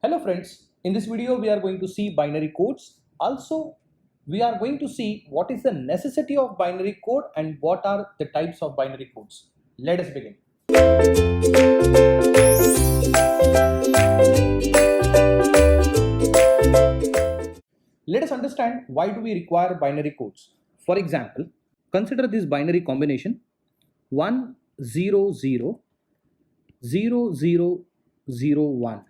Hello friends, in this video we are going to see binary codes. Also, we are going to see what is the necessity of binary code and what are the types of binary codes. Let us begin. Let us understand why do we require binary codes. For example, consider this binary combination 1 0 0 0 0 0 1.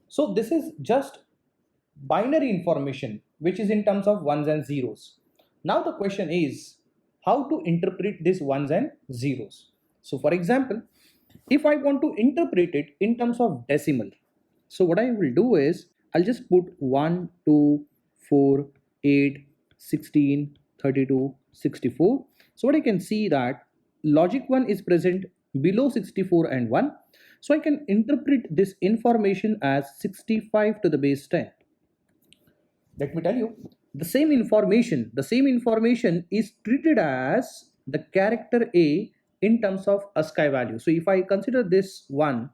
So this is just binary information which is in terms of ones and zeros. Now the question is how to interpret these ones and zeros. So for example, if I want to interpret it in terms of decimal, so what I will do is I'll just put 1, 2, 4, 8, 16, 32, 64. So what I can see that logic 1 is present below 64 and 1. So I can interpret this information as 65 to the base 10. Let me tell you, the same information is treated as the character A in terms of ASCII value. So if I consider this one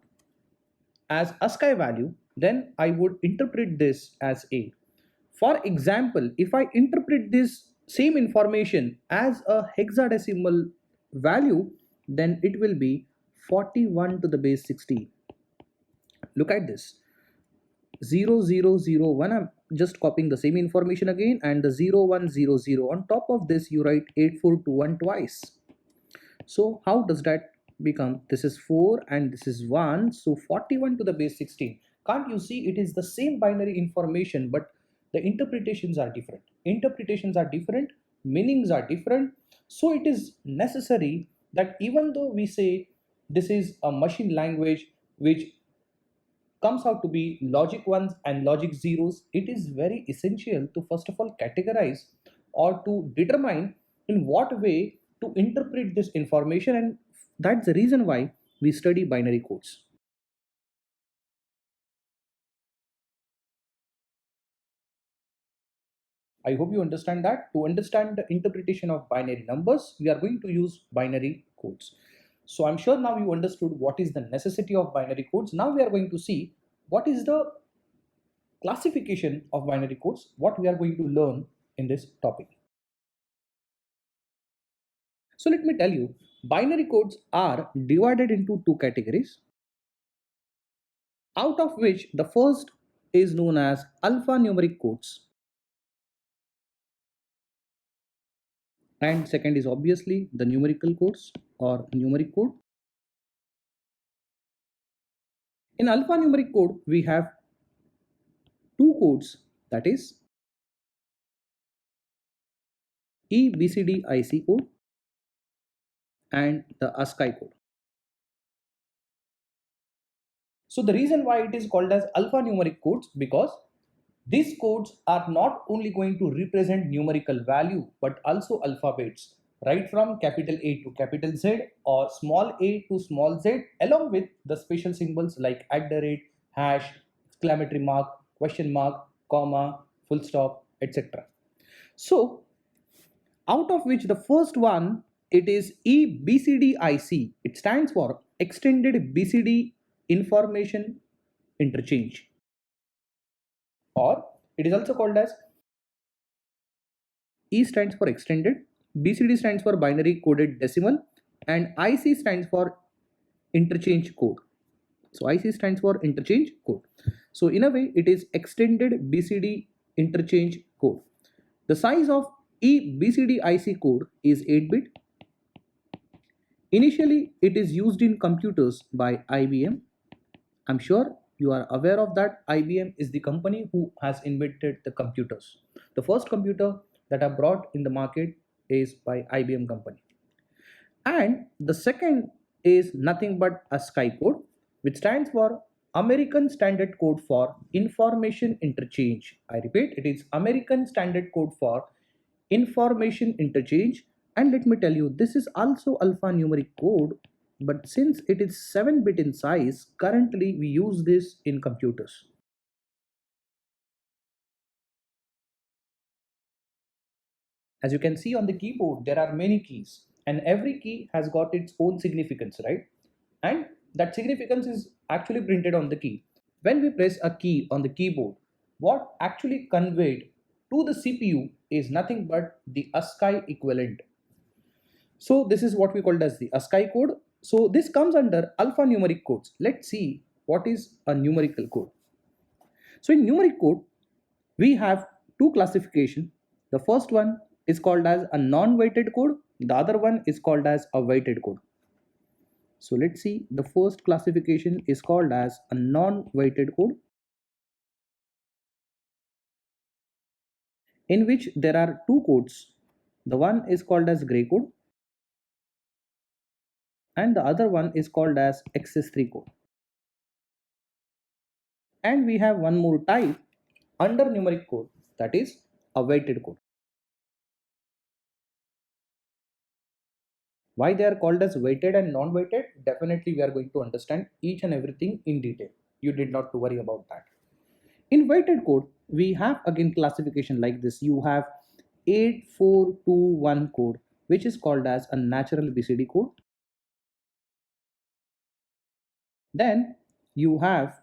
as ASCII value, then I would interpret this as A. For example, if I interpret this same information as a hexadecimal value, then it will be 41 to the base 16. Look at this. 0001, I'm just copying the same information again, and the 0100 on top of this you write 8421 twice. So how does that become? This is 4 and this is 1, so 41 to the base 16. Can't you see it is the same binary information, but the interpretations are different. Meanings are different. So it is necessary that even though we say this is a machine language which comes out to be logic ones and logic zeros, it is very essential to first of all categorize or to determine in what way to interpret this information, and that's the reason why we study binary codes. I hope you understand that. To understand the interpretation of binary numbers, we are going to use binary codes. So I'm sure now you understood what is the necessity of binary codes. Now we are going to see what is the classification of binary codes, what we are going to learn in this topic. So let me tell you, binary codes are divided into two categories, out of which the first is known as alphanumeric codes, and second is obviously the numerical codes or numeric code. In alphanumeric code, we have two codes, that is EBCDIC code and the ASCII code. So the reason why it is called as alphanumeric codes, because these codes are not only going to represent numerical value but also alphabets, right from capital A to capital Z or small a to small z, along with the special symbols like @ hash, exclamatory mark, question mark, comma, full stop, etc. So out of which the first one, it is EBCDIC. It stands for Extended BCD Information Interchange, or it is also called as E stands for extended, BCD stands for binary coded decimal, and IC stands for interchange code. So IC stands for interchange code. So in a way it is extended BCD interchange code. The size of EBCDIC code is 8-bit. Initially it is used in computers by IBM. I'm sure you are aware of that. IBM is the company who has invented the computers. The first computer that are brought in the market is by IBM company. And the second is nothing but ASCII code, which stands for American Standard Code for Information Interchange. I repeat, it is American Standard Code for Information Interchange. And let me tell you, this is also alphanumeric code, but since it is 7-bit in size, currently we use this in computers. As you can see on the keyboard, there are many keys and every key has got its own significance, right? And that significance is actually printed on the key. when we press a key on the keyboard, what actually conveyed to the CPU is nothing but the ASCII equivalent. So this is what we called as the ASCII code. So this comes under alphanumeric codes. Let's see what is a numerical code. So in numeric code, we have two classification. The first one is called as a non-weighted code. The other one is called as a weighted code. So let's see, the first classification is called as a non-weighted code, in which there are two codes. The one is called as gray code and the other one is called as XS3 code. And we have one more type under numeric code, that is a weighted code. Why they are called as weighted and non-weighted? Definitely we are going to understand each and everything in detail. You did not to worry about that. In weighted code, we have again classification like this. You have 8421 code, which is called as a natural BCD code. Then you have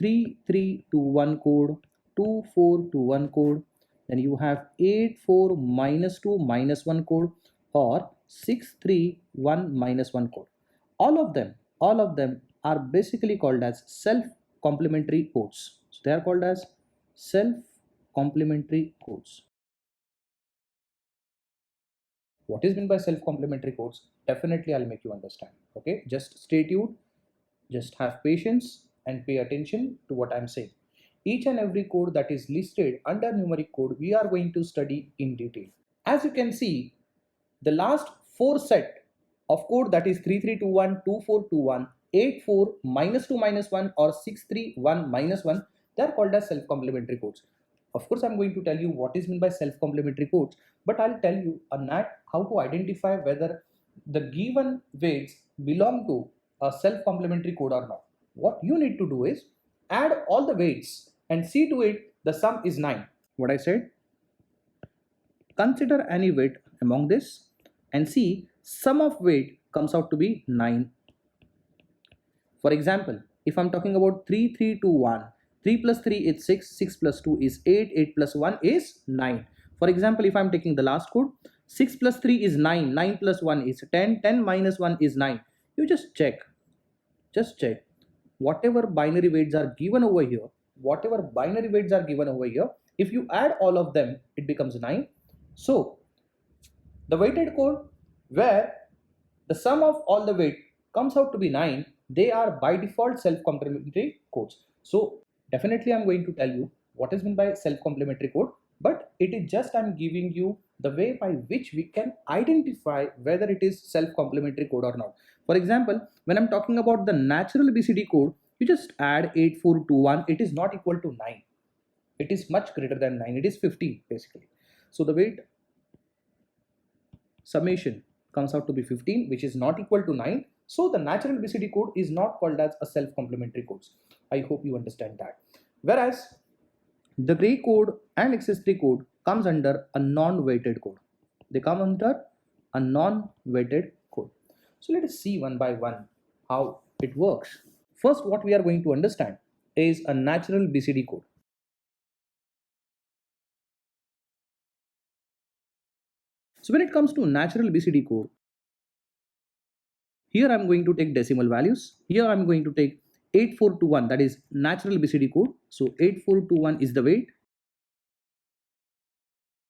3321 code, 2421 code, then you have 84 minus 2 minus 1 code, or 631 minus 1 code. All of them are basically called as self-complementary codes. So they are called as self-complementary codes. What is meant by self-complementary codes? Definitely I'll make you understand. Okay, just stay tuned, just have patience and pay attention to what I'm saying. Each and every code that is listed under numeric code, we are going to study in detail. As you can see, the last four set of code, that is 3321, 2421, 84 minus 2 minus 1 or 631 minus 1, they are called as self-complementary codes. Of course, I'm going to tell you what is meant by self-complementary codes, but I'll tell you a knack how to identify whether the given weights belong to a self-complementary code or not. What you need to do is add all the weights and see to it the sum is 9. What I said? Consider any weight among this and see sum of weight comes out to be 9. For example, if I'm talking about 3321, 3 plus 3 is 6, 6 plus 2 is 8, 8 plus 1 is 9. For example, if I'm taking the last code, 6 plus 3 is 9, 9 plus 1 is 10, 10 minus 1 is 9. You just check. Whatever binary weights are given over here, if you add all of them, it becomes 9. So the weighted code where the sum of all the weight comes out to be 9, they are by default self-complementary codes. So definitely I'm going to tell you what is meant by self-complementary code, but it is just I'm giving you the way by which we can identify whether it is self-complementary code or not. For example, when I'm talking about the natural BCD code, you just add 8421, it is not equal to 9. It is much greater than 9, it is 50 basically. So the weight summation comes out to be 15, which is not equal to 9. So the natural BCD code is not called as a self-complementary codes. I hope you understand that. Whereas the gray code and XS3 code comes under a non-weighted code. They come under a non-weighted code. So let us see one by one how it works. First, what we are going to understand is a natural BCD code. So when it comes to natural BCD code, here I'm going to take decimal values. Here I'm going to take 8421, that is natural BCD code. So 8421 is the weight.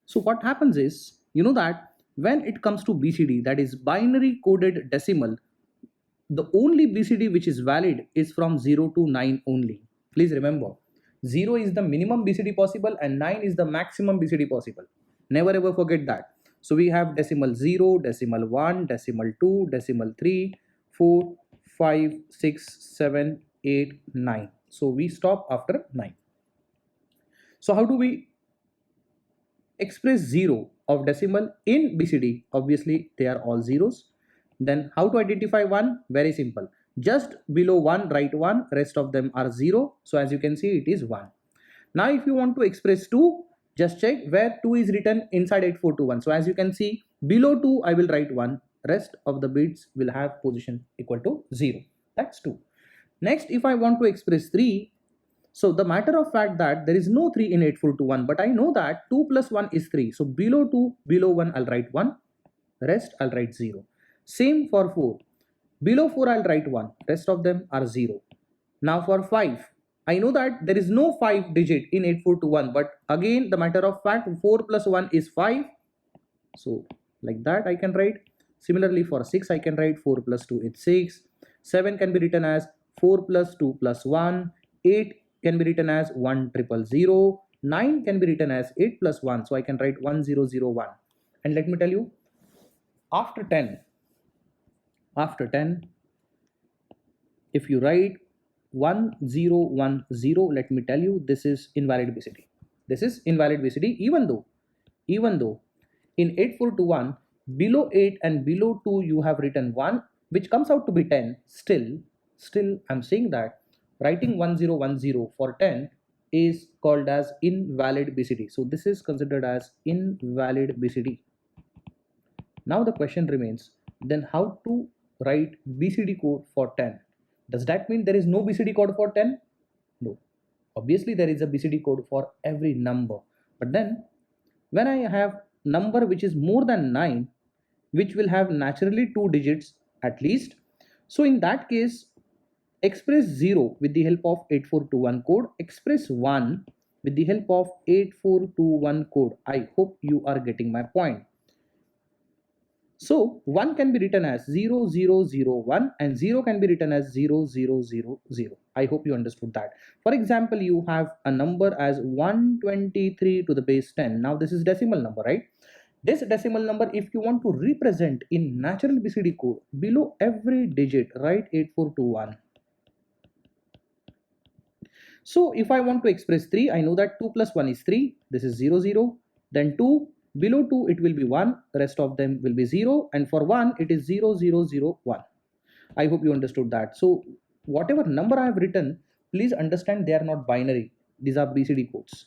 So what happens is, you know that when it comes to BCD, that is binary coded decimal, the only BCD which is valid is from 0 to 9 only. Please remember, 0 is the minimum BCD possible and 9 is the maximum BCD possible. Never ever forget that. So we have decimal 0, decimal 1, decimal 2, decimal 3, 4, 5, 6, 7, 8, 9. So we stop after 9. So how do we express 0 of decimal in BCD? Obviously they are all zeros. Then how to identify 1? Very simple. Just below 1 write 1, rest of them are 0. So as you can see, it is 1. Now if you want to express 2, just check where 2 is written inside 8421. So as you can see, below 2 I will write 1, rest of the bits will have position equal to 0. That's 2. Next, if I want to express 3, So the matter of fact that there is no 3 in 8421, but I know that 2 plus 1 is 3. So below 2, below 1, I'll write 1. Rest, I'll write 0. Same for 4. Below 4, I'll write 1. Rest of them are 0. Now for 5, I know that there is no 5 digit in 8421, but again the matter of fact 4 plus 1 is 5. So like that I can write. Similarly for 6, I can write 4 plus 2 is 6. 7 can be written as 4 plus 2 plus 1. 8 can be written as 1,000. 9 can be written as 8 plus 1. So I can write 1001. And let me tell you, after 10, if you write 1010, let me tell you, this is invalid BCD. This is invalid BCD, even though in 8421 below 8 and below 2 you have written 1, which comes out to be 10. Still I'm saying that writing 1010 for 10 is called as invalid BCD. So this is considered as invalid BCD. Now the question remains, then how to write BCD code for 10? Does that mean there is no BCD code for 10? No. Obviously there is a BCD code for every number. But then when I have number which is more than 9, which will have naturally 2 digits at least, so in that case express 0 with the help of 8421 code, express 1 with the help of 8421 code. I hope you are getting my point. So 1 can be written as 0001 and 0 can be written as 0000. I hope you understood that. For example, you have a number as 123 to the base 10. Now this is decimal number, right? This decimal number, if you want to represent in natural BCD code, below every digit write 8421. So if I want to express 3, I know that 2 plus 1 is 3. This is 00. Then 2. Below 2 it will be 1, rest of them will be 0, and for 1 it is 0001. I hope you understood that. So whatever number I have written, please understand they are not binary. These are BCD codes.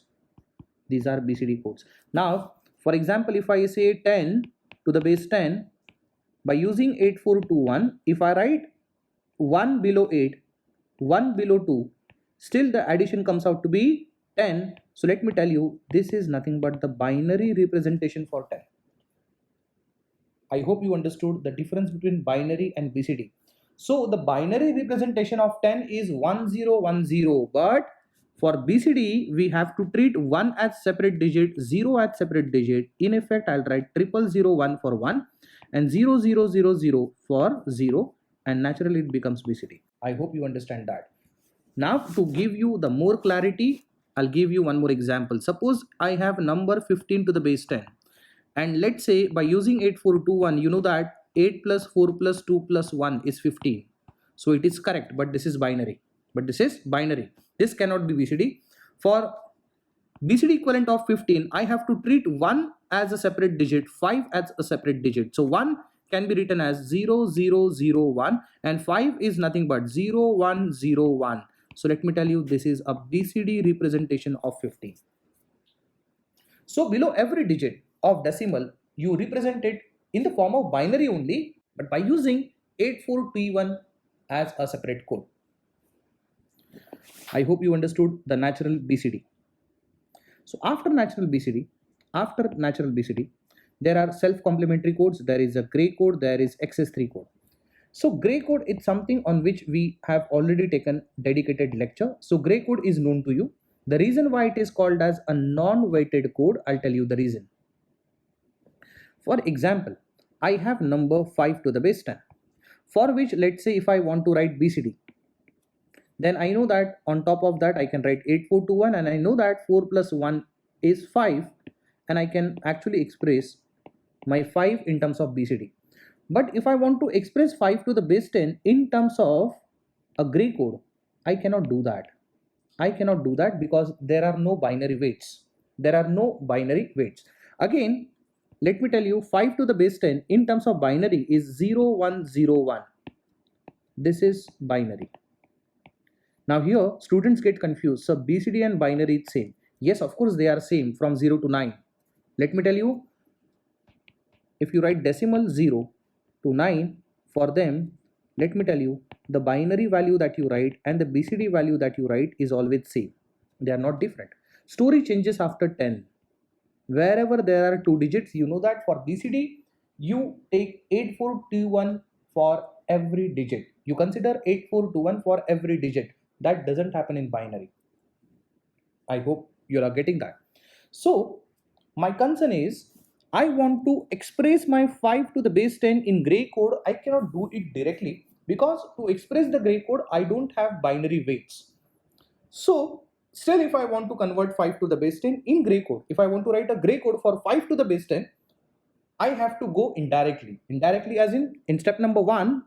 These are BCD codes. Now for example, if I say 10 to the base 10, by using 8421, if I write 1 below 8, 1 below 2, still the addition comes out to be 10. So let me tell you, this is nothing but the binary representation for 10. I hope you understood the difference between binary and BCD. So the binary representation of 10 is 1010, but for BCD we have to treat 1 as separate digit, 0 as separate digit. In effect, I'll write 0001 for 1 and 0000 for 0, and naturally it becomes BCD. I hope you understand that. Now to give you the more clarity, I'll give you one more example. Suppose I have number 15 to the base 10, and let's say by using 8421, you know that 8 plus 4 plus 2 plus 1 is 15. So it is correct, but this is binary. This cannot be BCD. For BCD equivalent of 15, I have to treat 1 as a separate digit, 5 as a separate digit. So 1 can be written as 0001 and 5 is nothing but 0101. So let me tell you, this is a BCD representation of 15. So below every digit of decimal, you represent it in the form of binary only, but by using 8421 as a separate code. I hope you understood the natural BCD. So after natural BCD, there are self-complementary codes. There is a gray code, there is XS3 code. So gray code is something on which we have already taken dedicated lecture. So gray code is known to you. The reason why it is called as a non-weighted code, I'll tell you the reason. For example, I have number 5 to the base 10, for which let's say if I want to write BCD, then I know that on top of that I can write 8421, and I know that 4 plus 1 is 5, and I can actually express my 5 in terms of BCD. But if I want to express 5 to the base 10 in terms of a gray code, I cannot do that. Because there are no binary weights. Again, let me tell you, 5 to the base 10 in terms of binary is 0101. This is binary. Now here students get confused. So BCD and binary is same. Yes, of course they are same from 0 to 9. Let me tell you, if you write decimal 0 to 9 for them, let me tell you, the binary value that you write and the BCD value that you write is always same. They are not different. Story changes after 10. Wherever there are 2 digits, you know that for BCD, you take 8421 for every digit. You consider 8421 for every digit. That doesn't happen in binary. I hope you are getting that. So my concern is, I want to express my 5 to the base 10 in gray code. I cannot do it directly because to express the gray code, I don't have binary weights. So still, if I want to convert 5 to the base 10 in gray code, if I want to write a gray code for 5 to the base 10, I have to go indirectly. Indirectly as in step number 1,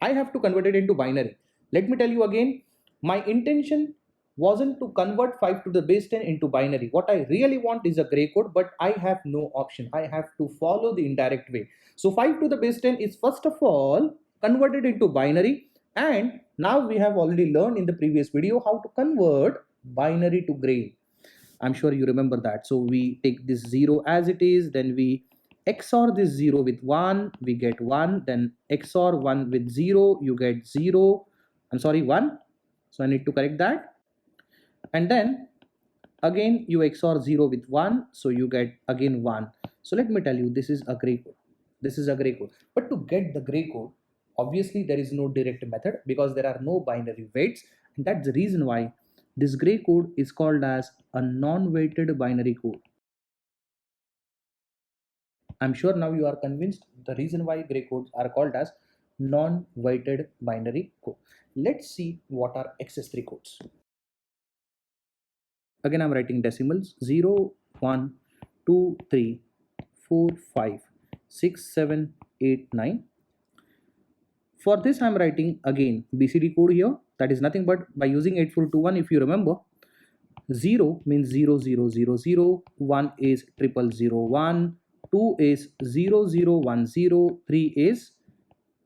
I have to convert it into binary. Let me tell you again, my intention wasn't to convert 5 to the base 10 into binary. What I really want is a gray code, but I have no option. I have to follow the indirect way. So 5 to the base 10 is first of all converted into binary, and now we have already learned in the previous video how to convert binary to gray. I'm sure you remember that. So we take this 0 as it is, then we XOR this 0 with 1, we get 1, then XOR 1 with 0, you get 0, I'm sorry, 1. So I need to correct that. And then again you XOR 0 with 1, so you get again 1. So let me tell you, this is a gray code. This is a gray code. But to get the gray code, obviously there is no direct method because there are no binary weights, and that's the reason why this gray code is called as a non-weighted binary code. I'm sure now you are convinced the reason why gray codes are called as non-weighted binary code. Let's see what are XS3 codes. Again, I'm writing decimals 0, 1, 2, 3, 4, 5, 6, 7, 8, 9. For this, I'm writing again BCD code here. That is nothing but by using 8421, if you remember, 0 means 0, 0, 0, 0, 1 is 0001, 2 is 0010, 3 is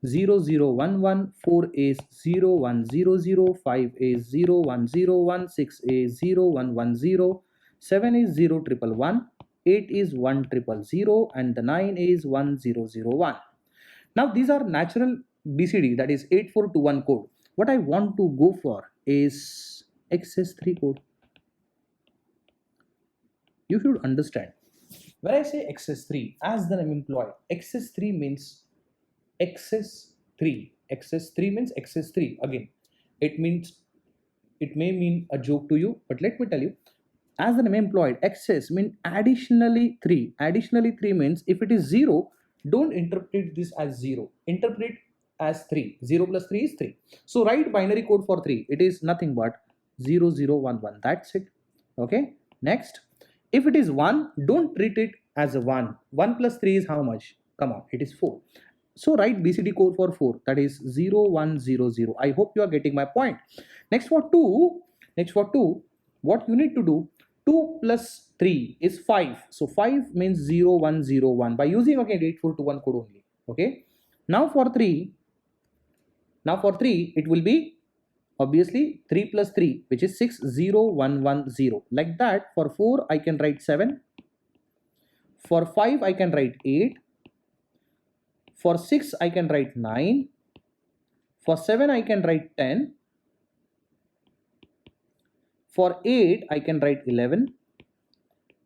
0011, 4 is 0100, 5 is 0101, 6 is 0110, 7 is 0111, 8 is 1000, and the 9 is 1001. Now these are natural BCD, that is 8421 code. What I want to go for is XS3 code. You should understand, when I say XS3, as the name implies, XS3 means XS3. XS3 means XS3. Again, it may mean a joke to you, but let me tell you, as the name implied, XS means additionally 3. Additionally 3 means if it is 0, don't interpret this as 0. Interpret as 3. 0 plus 3 is 3. So write binary code for 3. It is nothing but 0011. That's it. Okay. Next, if it is 1, don't treat it as a 1. 1 plus 3 is how much? Come on, it is 4. So write BCD code for 4, that is 0100. I hope you are getting my point. Next for 2, what you need to do, 2 plus 3 is 5. So 5 means 0101 by using again 8421 code only. Okay. Now for 3, it will be obviously 3 plus 3, which is 60110. Like that, for 4 I can write 7. For 5 I can write 8. For 6 I can write 9. For 7 I can write 10. For 8 I can write 11.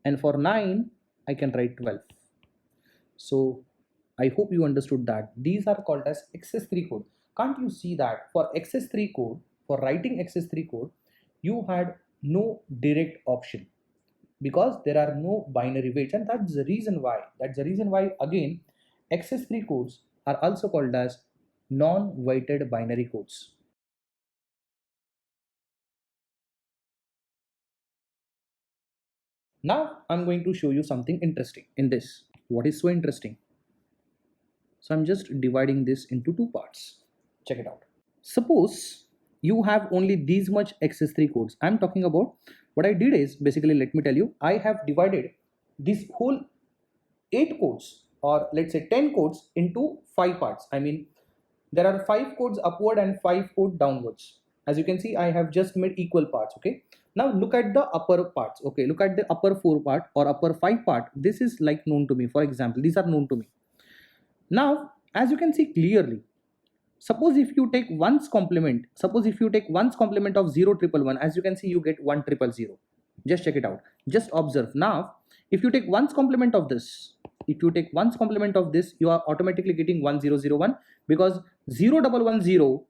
And for 9 I can write 12. So I hope you understood that. These are called as XS3 code. Can't you see that for XS3 code, for writing XS3 code, you had no direct option because there are no binary weights, and that's the reason why. Again, XS3 codes are also called as non-weighted binary codes. Now I'm going to show you something interesting in this. What is so interesting? So I'm just dividing this into 2 parts. Check it out. Suppose you have only these much XS3 codes. I'm talking about, what I did is, basically, let me tell you, I have divided this whole 8 codes, or let's say 10 codes, into 5 parts. I mean, there are 5 codes upward and 5 codes downwards. As you can see, I have just made equal parts. Okay. Now look at the upper parts. Okay. Look at the upper 4 part or upper 5 part. This is like known to me. For example, these are known to me. Now, as you can see clearly, Suppose if you take 1's complement, suppose if you take 1's complement of 0 triple 1, as you can see, you get 1 triple 0. Just check it out. Just observe. Now, if you take 1's complement of this, if you take 1's complement of this, you are automatically getting 1001, because 0110,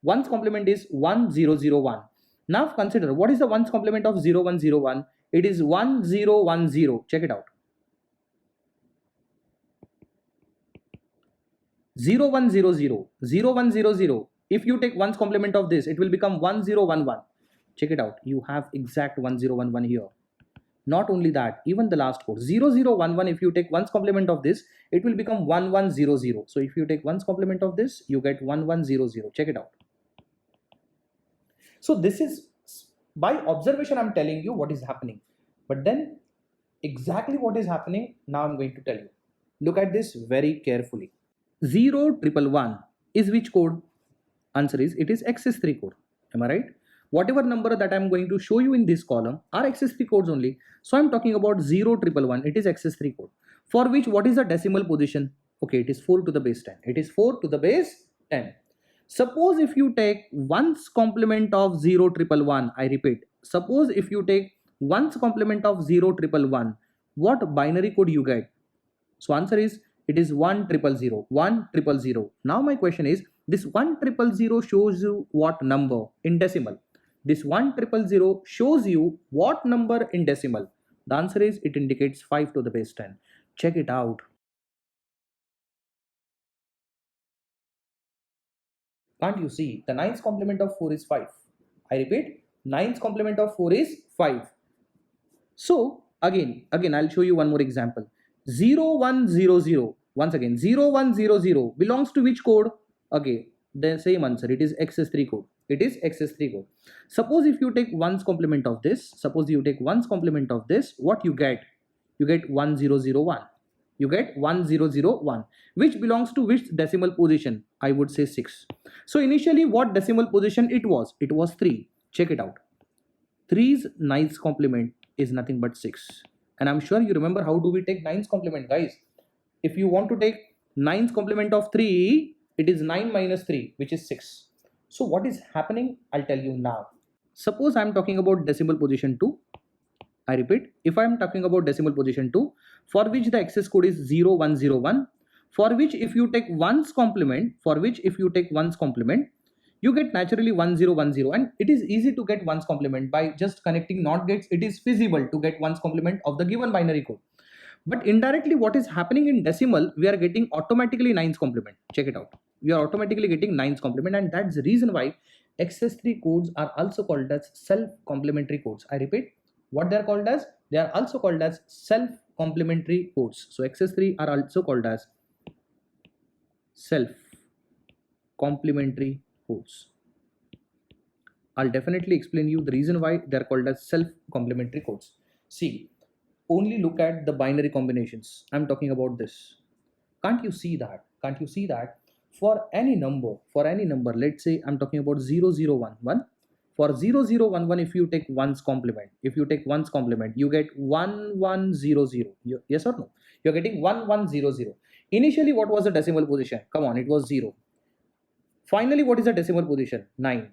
1's complement is 1001. Now consider, what is the 1's complement of 0101? It is 1010. Check it out. 0100, 0100. If you take 1's complement of this, it will become 1011. Check it out. You have exact 1011 here. Not only that, even the last code 0011, if you take 1's complement of this, it will become 1100. So if you take 1's complement of this, you get 1100. Check it out. So this is by observation, I'm telling you what is happening. But then exactly what is happening, now I'm going to tell you. Look at this very carefully. 0111 is which code? Answer is, it is XS3 code. Am I right? Whatever number that I'm going to show you in this column are XS3 codes only. So I'm talking about 0111. It is XS3 code. For which, what is the decimal position? Okay, it is 4 to the base 10. It is 4 to the base 10. Suppose if you take 1's complement of 0111, I repeat, suppose if you take 1's complement of 0111, what binary code you get? So answer is, it is 1000, 1000. Now my question is, this 1000 shows you what number in decimal? This 1000 shows you what number in decimal? The answer is, it indicates 5 to the base 10. Check it out. Can't you see? The 9's complement of 4 is 5. I repeat, 9's complement of 4 is 5. So again, I'll show you one more example. 0100. Once again, 0100 belongs to which code? Okay, the same answer. It is XS3 code. It is XS3 code. Suppose if you take 1's complement of this, suppose you take 1's complement of this, what you get? You get 1001. You get 1001, which belongs to which decimal position? I would say 6. So initially, what decimal position it was? It was 3. Check it out. 3's 9's complement is nothing but 6. And I'm sure you remember how do we take 9's complement, guys. If you want to take 9's complement of 3, it is 9 minus 3, which is 6. So what is happening? I'll tell you now. Suppose I'm talking about decimal position 2. I repeat, if I'm talking about decimal position 2, for which the access code is 0101, for which if you take 1's complement, you get naturally 1010, and it is easy to get 1's complement by just connecting NOT gates. It is feasible to get 1's complement of the given binary code. But indirectly, what is happening in decimal, we are getting automatically 9's complement. Check it out. We are automatically getting 9's complement, and that's the reason why XS3 codes are also called as self-complementary codes. I repeat, what they are called as? They are also called as self-complementary codes. So XS3 are also called as self-complementary codes. I'll definitely explain you the reason why they are called as self-complementary codes. See, only look at the binary combinations. I'm talking about this. Can't you see that? Can't you see that? For any number, let's say I'm talking about 0011. For 0011, if you take 1's complement, you get 1100. Yes or no? You're getting 1100. Initially, what was the decimal position? Come on, it was 0. Finally, what is the decimal position? 9.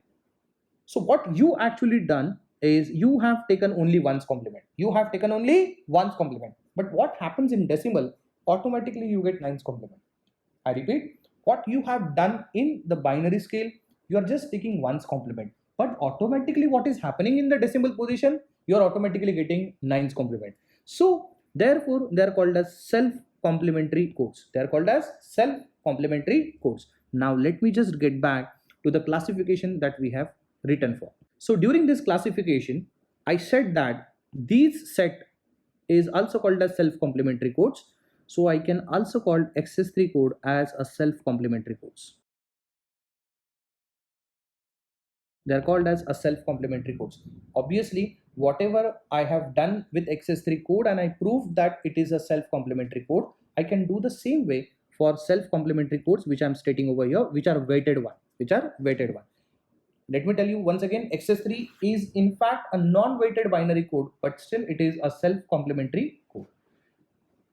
So what you actually done is you have taken only 1's complement. But what happens in decimal? Automatically you get 9's complement. I repeat, what you have done in the binary scale, you are just taking 1's complement. But automatically what is happening in the decimal position? You are automatically getting 9's complement. So therefore they are called as self-complementary codes. Now let me just get back to the classification that we have written for. So during this classification, I said that these set is also called as self-complementary codes. So I can also call XS3 code as a self-complementary codes. They are called as a self-complementary codes. Obviously, whatever I have done with XS3 code and I proved that it is a self-complementary code, I can do the same way for self-complementary codes which I am stating over here, which are weighted one. Let me tell you once again, XS3 is in fact a non-weighted binary code, but still it is a self-complementary code.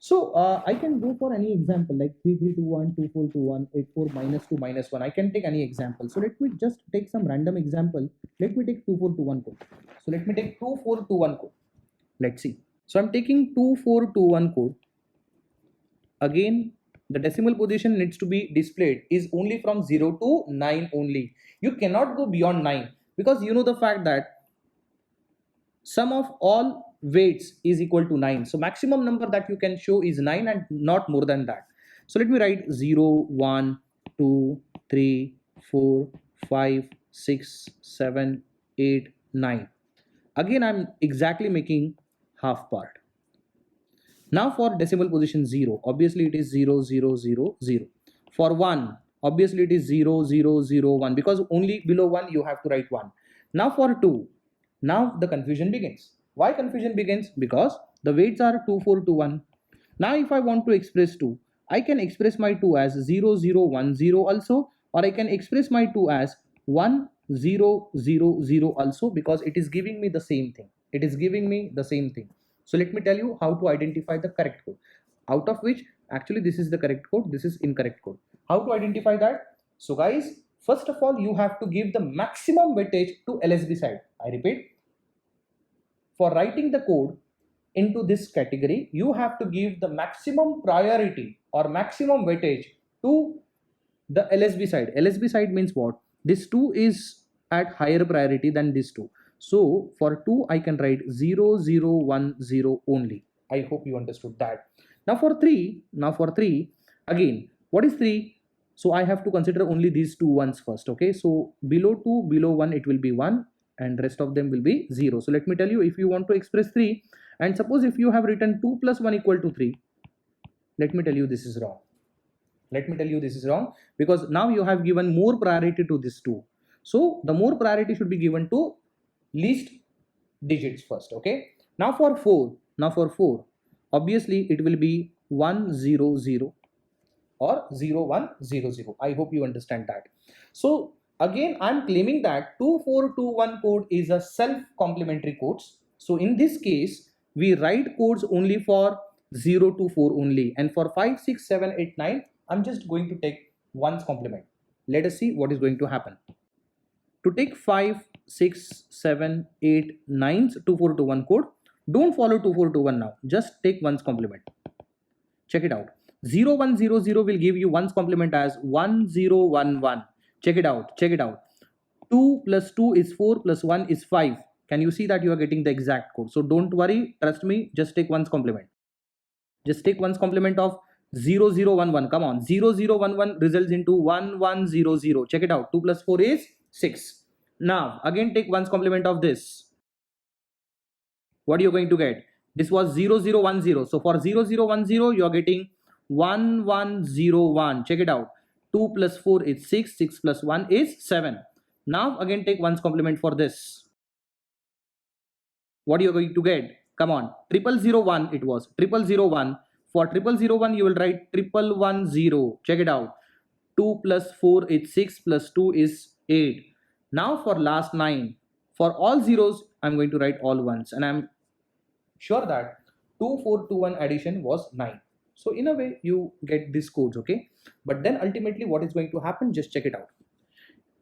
So I can go for any example like 3321, 2421, 84 minus 2 minus 1. I can take any example. So let me just take some random example. Let me take 2421 code. So let me take 2421 code. Let's see. So I'm taking 2421 code. Again, the decimal position needs to be displayed is only from 0 to 9 only. You cannot go beyond 9 because you know the fact that sum of all weights is equal to 9. So maximum number that you can show is 9 and not more than that. So let me write 0, 1, 2, 3, 4, 5, 6, 7, 8, 9. Again, I'm exactly making half part. Now for decimal position 0, obviously it is 0, 0, 0, 0. For 1, obviously it is 0, 0, 0, 1 because only below 1 you have to write 1. Now for 2, now the confusion begins. Why confusion begins? Because the weights are 2, 4, 2, 1. Now if I want to express 2, I can express my 2 as 0, 0, 1, 0 also, or I can express my 2 as 1, 0, 0, 0 also because it is giving me the same thing. It is giving me the same thing. So let me tell you how to identify the correct code, out of which actually this is the correct code, this is incorrect code. How to identify that? So guys, first of all, you have to give the maximum weightage to LSB side. I repeat, for writing the code into this category, you have to give the maximum priority or maximum weightage to the LSB side. LSB side means what? This 2 is at higher priority than this 2. So for 2, I can write 0, 0, 1, 0 only. I hope you understood that. Now for 3, again, what is 3? So I have to consider only these two ones first. Okay, so below 2, below 1, it will be 1 and rest of them will be 0. So let me tell you, if you want to express 3 and suppose if you have written 2 plus 1 equal to 3, let me tell you this is wrong. Let me tell you this is wrong because now you have given more priority to this 2. So the more priority should be given to least digits first. Okay, now for 4, obviously it will be 1, 0, 0 or 0, 1, 0, 0. I hope you understand that. So again, I'm claiming that 2421 code is a self complementary codes. So in this case, we write codes only for 0 to 4 only, and for 5, 6, 7, 8, 9, I'm just going to take one's complement. Let us see what is going to happen. To take 5, 6, 7, 8, 9's 2421 code, don't follow 2421 now. Just take one's complement. Check it out. 0, 1, 0, 0 will give you one's complement as 1, 0, 1, 1. Check it out. Check it out. 2 plus 2 is 4 plus 1 is 5. Can you see that you are getting the exact code? So don't worry. Trust me. Just take one's complement. Just take one's complement of 0, 0, 1, 1. Come on. 0, 0, 1, 1 results into 1, 1, 0, 0. Check it out. 2 plus 4 is 6. Now, again take one's complement of this. What are you going to get? This was 0, 0, 1, 0. So for 0, 0, 1, 0, you are getting 1, 1, 0, 1. Check it out. 2 plus 4 is 6. 6 plus 1 is 7. Now again take one's complement for this. What are you going to get? Come on. 0001 it was. 0001. For 0001 you will write 1110. Check it out. 2 plus 4 is 6 plus 2 is 8. Now for last 9. For all zeros, I'm going to write all ones. And I'm sure that 2421 addition was 9. So in a way you get these codes, okay? But then ultimately what is going to happen? Just check it out.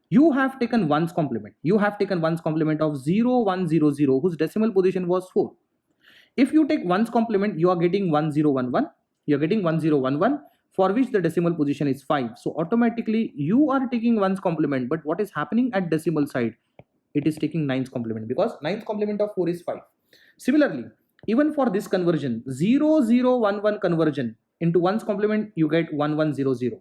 You have taken one's complement. You have taken one's complement of 0100 whose decimal position was 4. If you take one's complement, you are getting 1011. You are getting 1011 for which the decimal position is 5. So automatically you are taking one's complement. But what is happening at decimal side? It is taking 9's complement because 9's complement of 4 is 5. Similarly, even for this conversion, 0011 conversion into one's complement, you get 1100.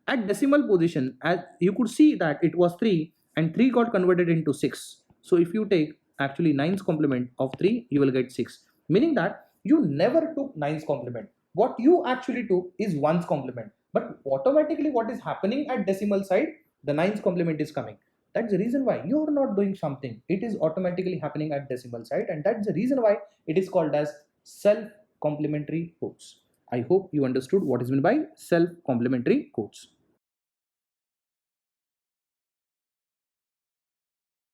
At decimal position, as you could see that it was 3 and 3 got converted into 6. So if you take actually 9's complement of 3, you will get 6. Meaning that you never took 9's complement. What you actually took is 1's complement. But automatically what is happening at decimal side, the 9's complement is coming. That's the reason why you are not doing something. It is automatically happening at decimal side, and that's the reason why it is called as self-complementary codes. I hope you understood what is meant by self-complementary codes.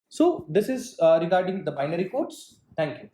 So this is regarding the binary codes. Thank you.